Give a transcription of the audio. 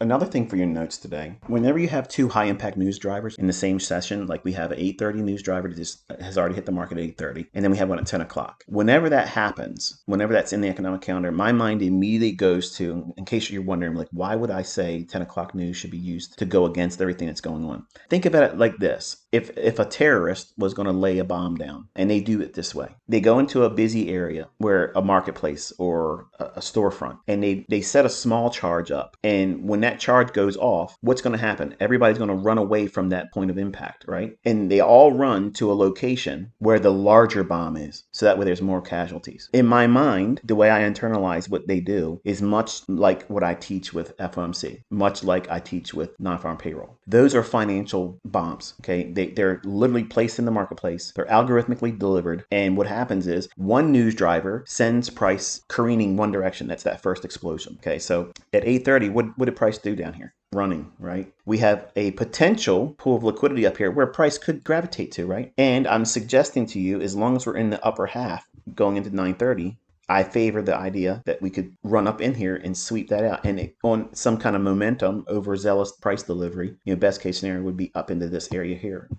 Another thing for your notes today, whenever you have two high impact news drivers in the same session, like we have an 8:30 news driver that just has already hit the market at 8:30, and then we have one at 10 o'clock. Whenever that happens, whenever that's in the economic calendar, my mind immediately goes to, in case you're wondering, like, why would I say 10 o'clock news should be used to go against everything that's going on? Think about it like this. If a terrorist was going to lay a bomb down, and they do it this way, they go into a busy area where a marketplace or a storefront, and they set a small charge up. And when that charge goes off, what's going to happen? Everybody's going to run away from that point of impact, right? And they all run to a location where the larger bomb is, so that way there's more casualties. In my mind, the way I internalize what they do is much like what I teach with FOMC, much like I teach with non-farm payroll. Those are financial bombs, okay? They're literally placed in the marketplace. They're algorithmically delivered. And what happens is one news driver sends price careening one direction. That's that first explosion. Okay, so at 8:30, what did price do down here? Running, right? We have a potential pool of liquidity up here where price could gravitate to, right? And I'm suggesting to you, as long as we're in the upper half going into 9:30, I favor the idea that we could run up in here and sweep that out. And on some kind of momentum, overzealous price delivery, best case scenario would be up into this area here.